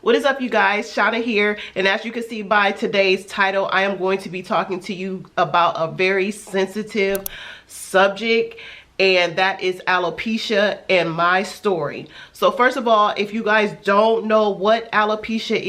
What is up, you guys? Shauna here, and as you can see by today's title, I am going to be talking to you about a very sensitive subject, and that is alopecia and my story. So first of all, if you guys don't know what alopecia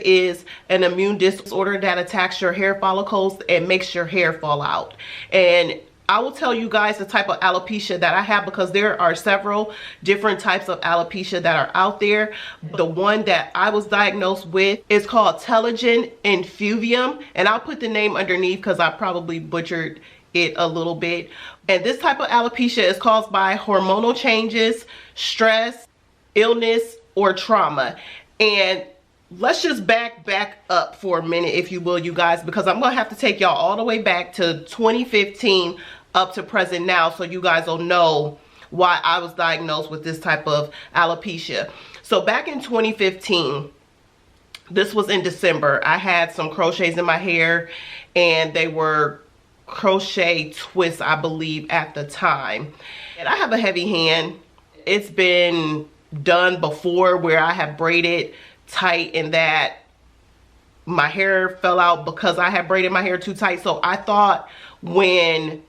is an immune disorder that attacks your hair follicles and makes your hair fall out. And I will tell you guys the type of alopecia that I have, because there are several different types of alopecia that are out there. The one that I was diagnosed with is called telogen infuvium, and I'll put the name underneath because I probably butchered it a little bit. And this type of alopecia is caused by hormonal changes, stress, illness, or trauma. And let's just back up for a minute, if you will, you guys, because I'm gonna have to take y'all all the way back to 2015 up to present now, so you guys will know why I was diagnosed with this type of alopecia. So back in 2015, this was in December, I had some crochets in my hair, and they were crochet twists, I believe, at the time. And I have a heavy hand. It's been done before where I have braided tight and that my hair fell out because I had braided my hair too tight. So I thought when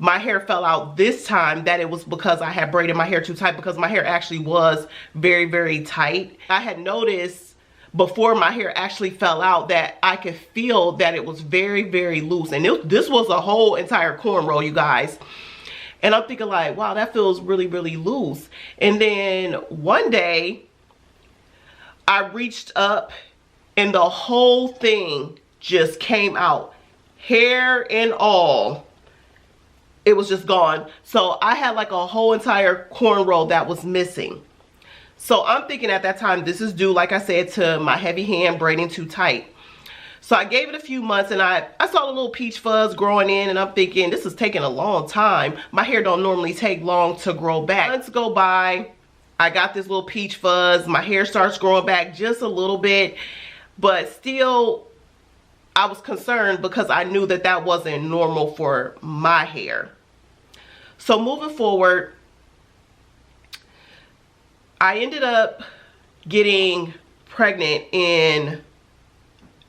my hair fell out this time that it was because I had braided my hair too tight, because my hair actually was very tight. I had noticed before my hair actually fell out that I could feel that it was very loose, and this was a whole entire cornrow, you guys. And I'm thinking like, wow, that feels really loose. And then one day I reached up and the whole thing just came out, hair and all. It was just gone. So I had like a whole entire cornrow that was missing. So I'm thinking at that time, this is due, like I said, to my heavy hand braiding too tight. So I gave it a few months, and I saw the little peach fuzz growing in, and I'm thinking, this is taking a long time. My hair don't normally take long to grow back. Months go by, I got this little peach fuzz, my hair starts growing back just a little bit, but still I was concerned because I knew that that wasn't normal for my hair. So moving forward, I ended up getting pregnant in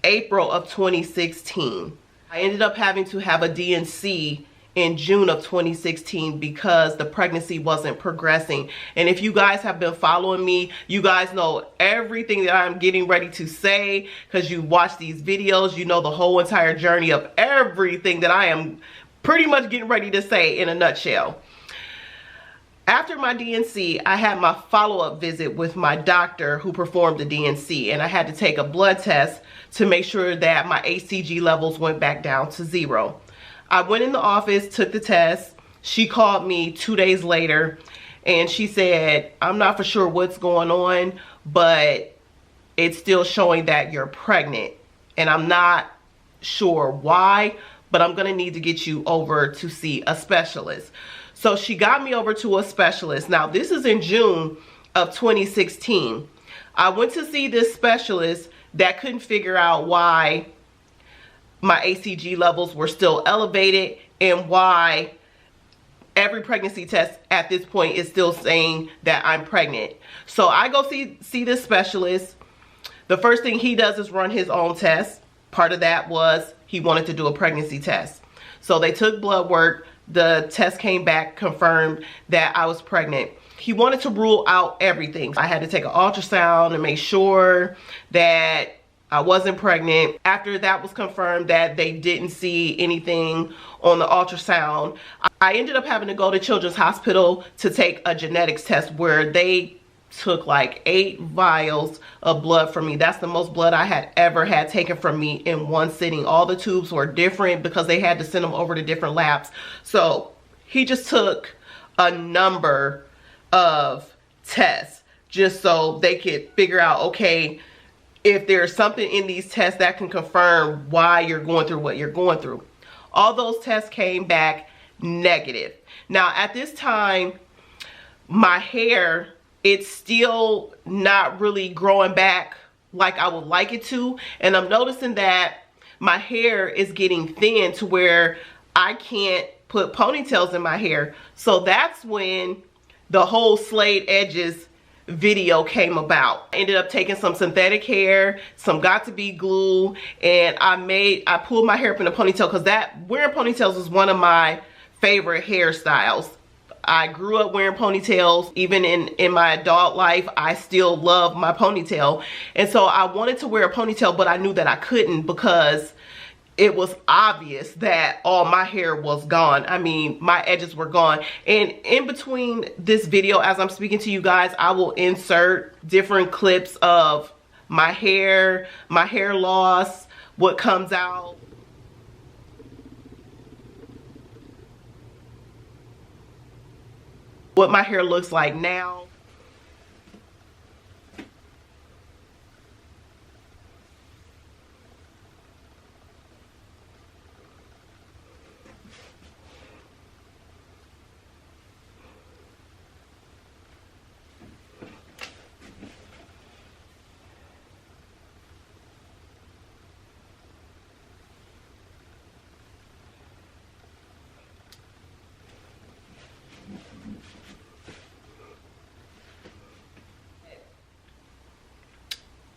April of 2016. I ended up having to have a D&C in June of 2016 because the pregnancy wasn't progressing. And if you guys have been following me, you guys know everything that I'm getting ready to say, because you watch these videos, you know the whole entire journey of everything that I am pretty much getting ready to say in a nutshell. After my D&C, I had my follow-up visit with my doctor who performed the D&C, and I had to take a blood test to make sure that my HCG levels went back down to 0. I went in the office, took the test. She called me 2 days later, and she said, I'm not for sure what's going on, but it's still showing that you're pregnant, and I'm not sure why, but I'm gonna need to get you over to see a specialist. So she got me over to a specialist. Now this is in June of 2016. I went to see this specialist that couldn't figure out why my HCG levels were still elevated and why every pregnancy test at this point is still saying that I'm pregnant. So I go see this specialist. The first thing he does is run his own test. Part of that was he wanted to do a pregnancy test. So they took blood work. The test came back, confirmed that I was pregnant. He wanted to rule out everything. I had to take an ultrasound and make sure that I wasn't pregnant. After that was confirmed that they didn't see anything on the ultrasound, I ended up having to go to Children's Hospital to take a genetics test where they took like 8 vials of blood from me. That's the most blood I had ever had taken from me in one sitting. All the tubes were different because they had to send them over to different labs. So he just took a number of tests just so they could figure out, okay, if there's something in these tests that can confirm why you're going through what you're going through. All those tests came back negative. Now at this time, my hair, it's still not really growing back like I would like it to. And I'm noticing that my hair is getting thin to where I can't put ponytails in my hair. So that's when the whole slayed edges video came about. I ended up taking some synthetic hair, some got-to-be glue, and I pulled my hair up in a ponytail, because wearing ponytails is one of my favorite hairstyles. I grew up wearing ponytails. Even in my adult life, I still love my ponytail. And so I wanted to wear a ponytail, but I knew that I couldn't, because it was obvious that all my hair was gone. I mean, my edges were gone. And in between this video, as I'm speaking to you guys, I will insert different clips of my hair loss, what comes out. What my hair looks like now.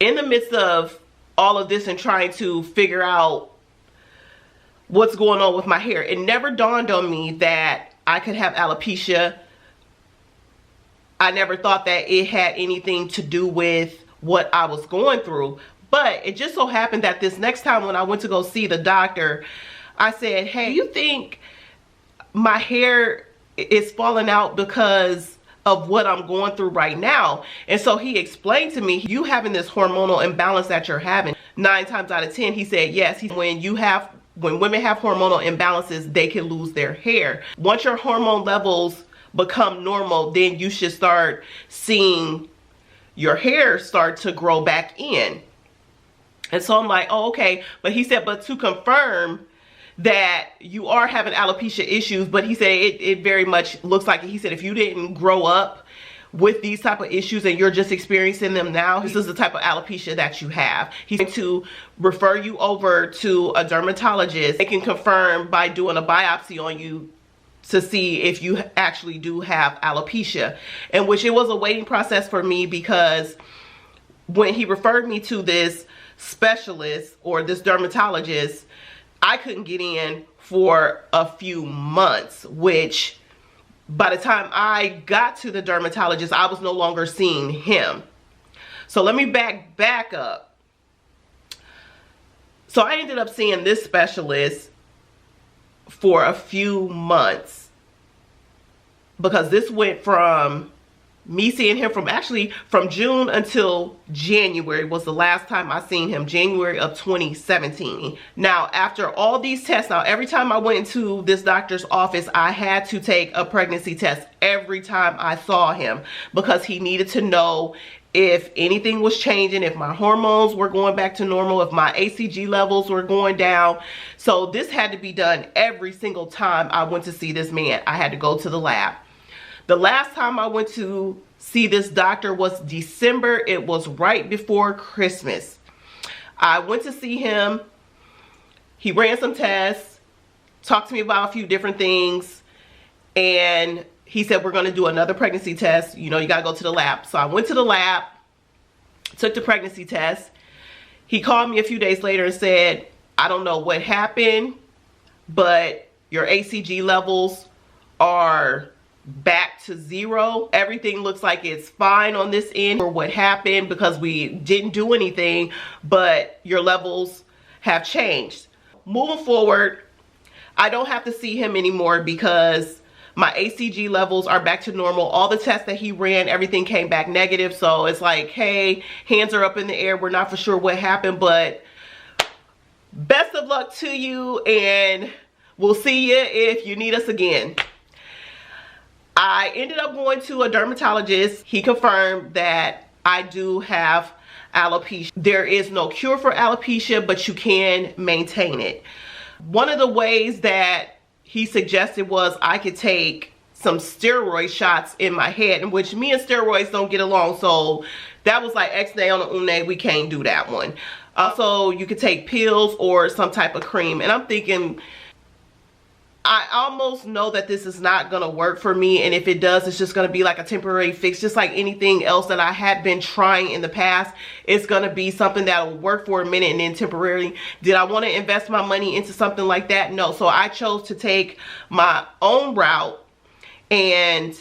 In the midst of all of this and trying to figure out what's going on with my hair, it never dawned on me that I could have alopecia. I never thought that it had anything to do with what I was going through. But it just so happened that this next time when I went to go see the doctor, I said, hey, you think my hair is falling out because of what I'm going through right now? And so he explained to me, you having this hormonal imbalance that you're having, 9 times out of 10, he said, yes, when women have hormonal imbalances, they can lose their hair. Once your hormone levels become normal, then you should start seeing your hair start to grow back in. And so I'm like, oh, okay. But he said, but to confirm that you are having alopecia issues, but he said it very much looks like it. He said if you didn't grow up with these type of issues and you're just experiencing them now, this is the type of alopecia that you have. He's going to refer you over to a dermatologist. They can confirm by doing a biopsy on you to see if you actually do have alopecia. And which it was a waiting process for me, because when he referred me to this specialist or this dermatologist, I couldn't get in for a few months, which by the time I got to the dermatologist, I was no longer seeing him. So let me back up. So I ended up seeing this specialist for a few months, because this went from me seeing him from June until January was the last time I seen him, January of 2017. Now, after all these tests, now every time I went into this doctor's office, I had to take a pregnancy test every time I saw him, because he needed to know if anything was changing, if my hormones were going back to normal, if my HCG levels were going down. So this had to be done every single time I went to see this man. I had to go to the lab. The last time I went to see this doctor was December. It was right before Christmas. I went to see him. He ran some tests, talked to me about a few different things, and he said, we're going to do another pregnancy test. You know, you got to go to the lab. So I went to the lab, took the pregnancy test. He called me a few days later and said, I don't know what happened, but your HCG levels are back to 0. Everything looks like it's fine on this end for what happened, because we didn't do anything, but your levels have changed. Moving forward, I don't have to see him anymore because my HCG levels are back to normal. All the tests that he ran, everything came back negative. So it's like, hey, hands are up in the air. We're not for sure what happened, but best of luck to you, and we'll see you if you need us again. I ended up going to a dermatologist. He confirmed that I do have alopecia. There is no cure for alopecia, but you can maintain it. One of the ways that he suggested was I could take some steroid shots in my head, in which me and steroids don't get along. So that was like X day on the une, we can't do that one. Also, you could take pills or some type of cream. And I'm thinking, I almost know that this is not going to work for me, and if it does, it's just going to be like a temporary fix, just like anything else that I had been trying in the past. It's going to be something that will work for a minute and then temporarily. Did I want to invest my money into something like that? No. So I chose to take my own route and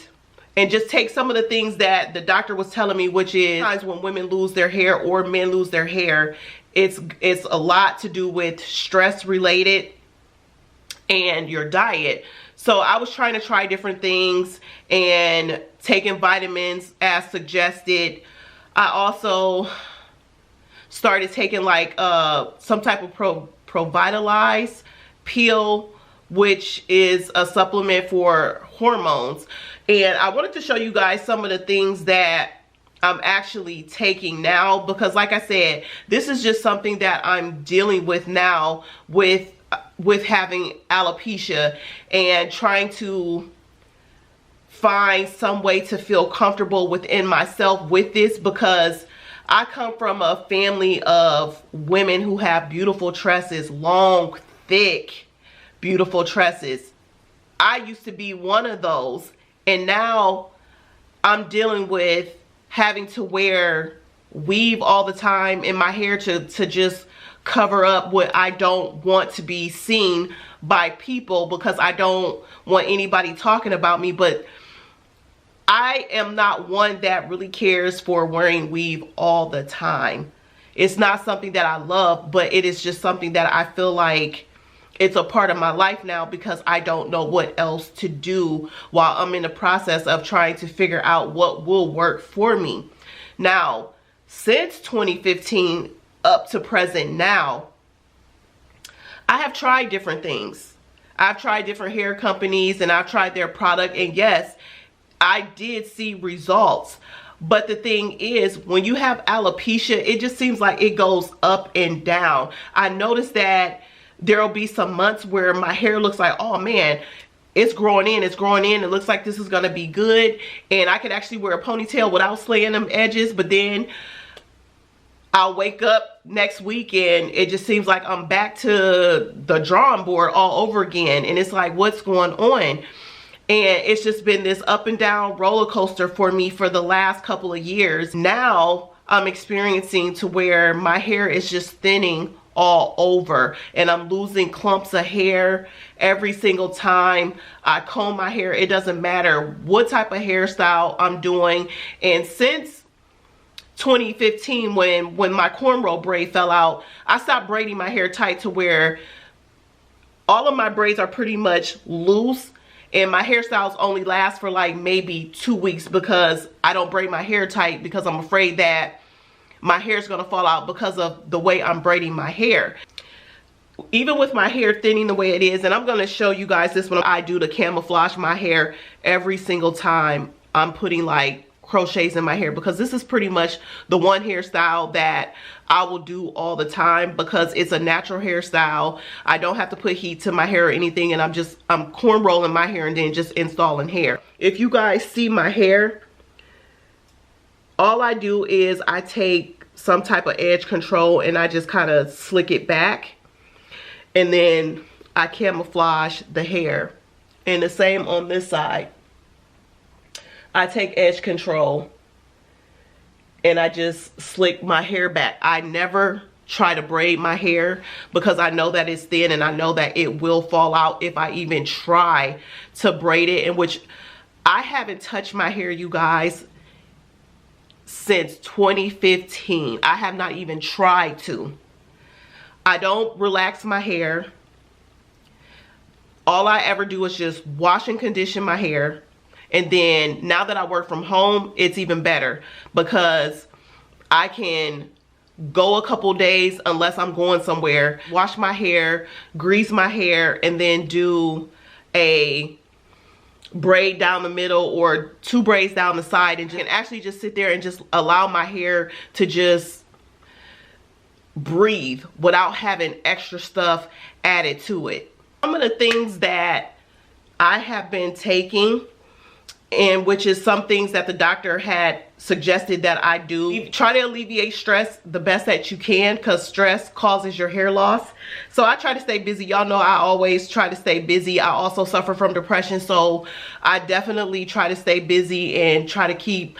just take some of the things that the doctor was telling me, which is sometimes when women lose their hair or men lose their hair, it's a lot to do with stress related and your diet. So I was trying to try different things and taking vitamins as suggested. I also started taking like some type of Provitalize pill, which is a supplement for hormones. And I wanted to show you guys some of the things that I'm actually taking now, because like I said, this is just something that I'm dealing with now with having alopecia and trying to find some way to feel comfortable within myself with this, because I come from a family of women who have beautiful tresses, long, thick, beautiful tresses. I used to be one of those, and now I'm dealing with having to wear weave all the time in my hair to just cover up what I don't want to be seen by people, because I don't want anybody talking about me. But I am not one that really cares for wearing weave all the time. It's not something that I love, but it is just something that I feel like it's a part of my life now, because I don't know what else to do while I'm in the process of trying to figure out what will work for me. Now, since 2015 up to present now, I have tried different things. I've tried different hair companies and I've tried their product, and yes, I did see results. But the thing is, when you have alopecia, it just seems like it goes up and down. I noticed that there will be some months where my hair looks like, oh man, it's growing in, it looks like this is gonna be good, and I could actually wear a ponytail without slaying them edges. But then I'll wake up next week and it just seems like I'm back to the drawing board all over again, and it's like, what's going on? And it's just been this up and down roller coaster for me for the last couple of years. Now I'm experiencing to where my hair is just thinning all over, and I'm losing clumps of hair every single time I comb my hair. It doesn't matter what type of hairstyle I'm doing. And since 2015, when my cornrow braid fell out, I stopped braiding my hair tight to where all of my braids are pretty much loose, and my hairstyles only last for like maybe 2 weeks, because I don't braid my hair tight because I'm afraid that my hair is going to fall out because of the way I'm braiding my hair. Even with my hair thinning the way it is, and I'm going to show you guys this when I do to camouflage my hair every single time I'm putting like crochets in my hair, because this is pretty much the one hairstyle that I will do all the time, because it's a natural hairstyle. I don't have to put heat to my hair or anything, and I'm corn rolling my hair and then just installing hair. If you guys see my hair, all I do is I take some type of edge control and I just kind of slick it back, and then I camouflage the hair. And the same on this side. I take edge control and I just slick my hair back. I never try to braid my hair, because I know that it's thin and I know that it will fall out if I even try to braid it. In which I haven't touched my hair, you guys, since 2015. I have not even tried to. I don't relax my hair. All I ever do is just wash and condition my hair. And then now that I work from home, it's even better, because I can go a couple days unless I'm going somewhere, wash my hair, grease my hair, and then do a braid down the middle or 2 braids down the side, and actually just sit there and just allow my hair to just breathe without having extra stuff added to it. Some of the things that I have been taking and which is some things that the doctor had suggested that I do. Try to alleviate stress the best that you can, because stress causes your hair loss. So I try to stay busy. Y'all know I always try to stay busy. I also suffer from depression, so I definitely try to stay busy and try to keep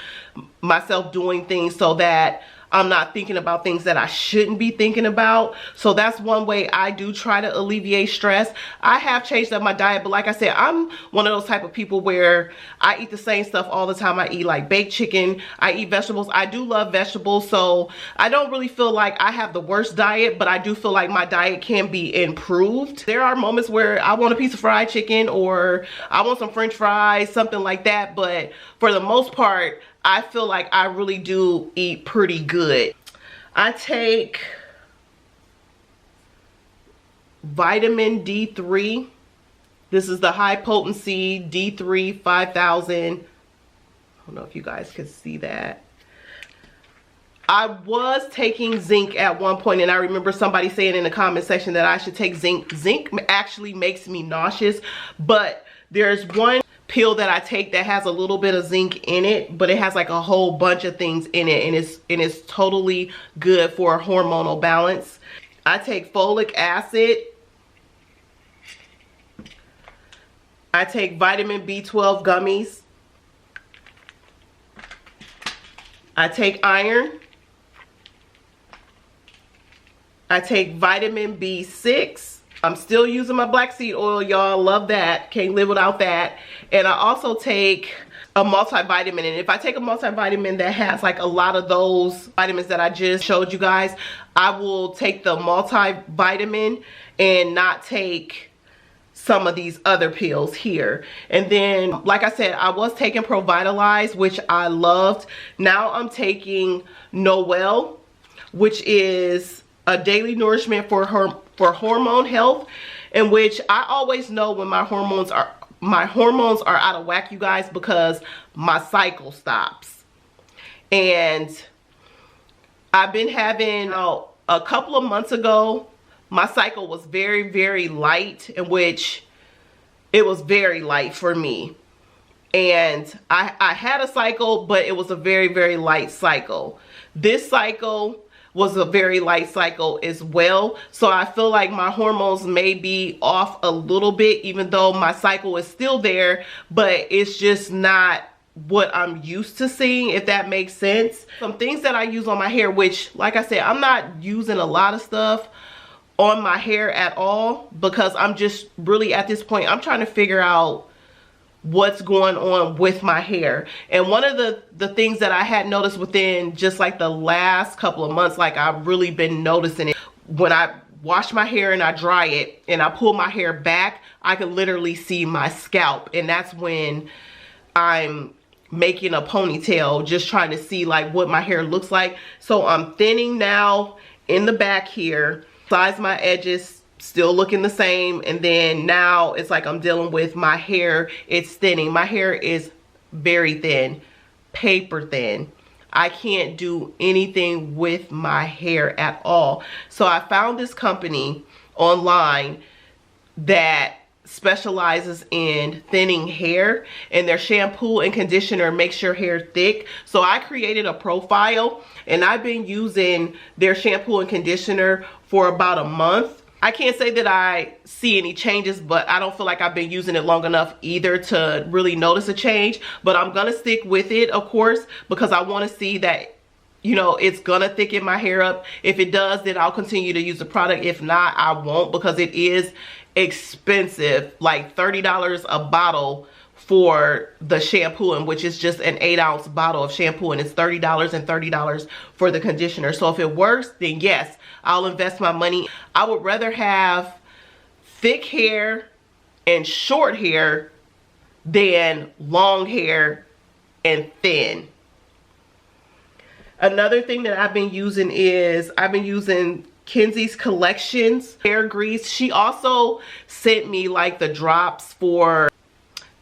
myself doing things so that I'm not thinking about things that I shouldn't be thinking about. So that's one way I do try to alleviate stress. I have changed up my diet, but like I said, I'm one of those type of people where I eat the same stuff all the time. I eat like baked chicken, I eat vegetables. I do love vegetables, so I don't really feel like I have the worst diet, but I do feel like my diet can be improved. There are moments where I want a piece of fried chicken or I want some French fries, something like that, but for the most part, I feel like I really do eat pretty good. I take vitamin D3. This is the high potency D3 5000. I don't know if you guys can see that. I was taking zinc at one point, and I remember somebody saying in the comment section that I should take zinc. Zinc actually makes me nauseous, but there's one pill that I take that has a little bit of zinc in it, but it has like a whole bunch of things in it, and it's totally good for hormonal balance. I take folic acid. I take vitamin B12 gummies. I take iron. I take vitamin B6. I'm still using my black seed oil, y'all. Love that. Can't live without that. And I also take a multivitamin. And if I take a multivitamin that has like a lot of those vitamins that I just showed you guys, I will take the multivitamin and not take some of these other pills here. And then, like I said, I was taking Provitalize, which I loved. Now I'm taking Noel, which is a daily nourishment for hormone health, in which I always know when my hormones are out of whack, you guys, because my cycle stops. And I've been having a couple of months ago, my cycle was very, very light, in which it was very light for me. And I had a cycle, but it was a very, very light cycle. This cycle was a very light cycle as well. So I feel like my hormones may be off a little bit, even though my cycle is still there, but it's just not what I'm used to seeing, if that makes sense. Some things that I use on my hair, which, like I said, I'm not using a lot of stuff on my hair at all, because I'm just really, at this point, I'm trying to figure out what's going on with my hair. And one of the things that I had noticed within just like the last couple of months, like I've really been noticing it, when I wash my hair and I dry it and I pull my hair back, I can literally see my scalp. And that's when I'm making a ponytail, just trying to see like what my hair looks like. So I'm thinning now in the back here, size my edges, still looking the same. And then now it's like I'm dealing with my hair, it's thinning. My hair is very thin, paper thin. I can't do anything with my hair at all. So I found this company online that specializes in thinning hair, and their shampoo and conditioner makes your hair thick. So I created a profile, and I've been using their shampoo and conditioner for about a month. I can't say that I see any changes, but I don't feel like I've been using it long enough either to really notice a change. But I'm gonna stick with it, of course, because I want to see that, you know, it's gonna thicken my hair up. If it does, then I'll continue to use the product. If not, I won't, because it is expensive, like $30 a bottle for the shampoo, and which is just an 8-ounce bottle of shampoo, and it's $30 and $30 for the conditioner. So if it works, then yes, I'll invest my money. I would rather have thick hair and short hair than long hair and thin. Another thing that I've been using is I've been using Kenzie's Collections hair grease. She also sent me like the drops for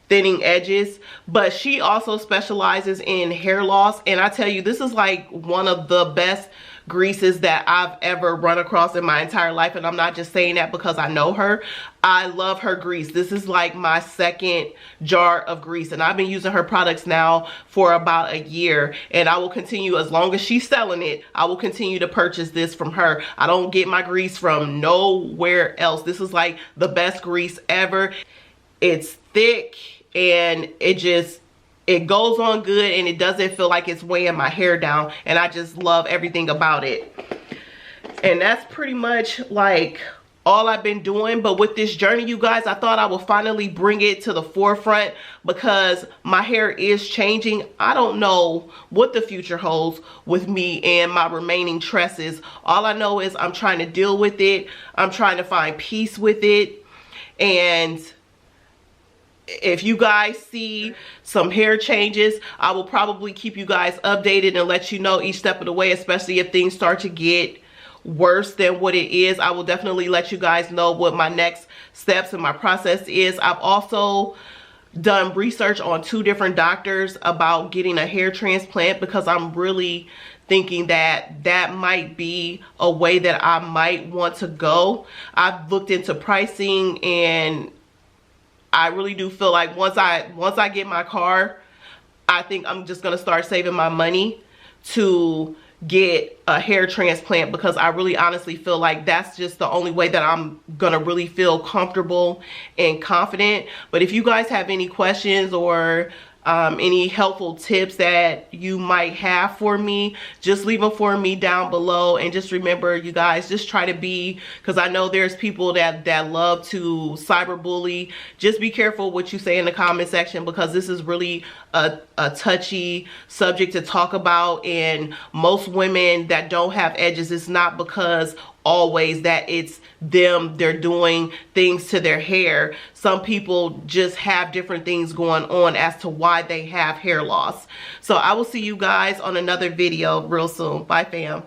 thinning edges, but she also specializes in hair loss. And I tell you, this is like one of the best greases that I've ever run across in my entire life, and I'm not just saying that because I know her. I love her grease. This is like my second jar of grease, and I've been using her products now for about a year, and I will continue as long as she's selling it. I will continue to purchase this from her. I don't get my grease from nowhere else. This is like the best grease ever. It's thick and it goes on good, and it doesn't feel like it's weighing my hair down, and I just love everything about it. And that's pretty much like all I've been doing. But with this journey, you guys, I thought I would finally bring it to the forefront because my hair is changing. I don't know what the future holds with me and my remaining tresses. All I know is I'm trying to deal with it. I'm trying to find peace with it. And if you guys see some hair changes, I will probably keep you guys updated and let you know each step of the way, especially if things start to get worse than what it is. I will definitely let you guys know what my next steps in my process is. I've also done research on 2 different doctors about getting a hair transplant because I'm really thinking that that might be a way that I might want to go. I've looked into pricing, and I really do feel like once I get my car, I think I'm just gonna start saving my money to get a hair transplant, because I really honestly feel like that's just the only way that I'm gonna really feel comfortable and confident. But if you guys have any questions or any helpful tips that you might have for me, just leave them for me down below. And just remember, you guys, just try to be, because I know there's people that love to cyberbully. Just be careful what you say in the comment section, because this is really a touchy subject to talk about. And most women that don't have edges, it's not because always that it's they're doing things to their hair. Some people just have different things going on as to why they have hair loss. So I will see you guys on another video real soon. Bye, fam.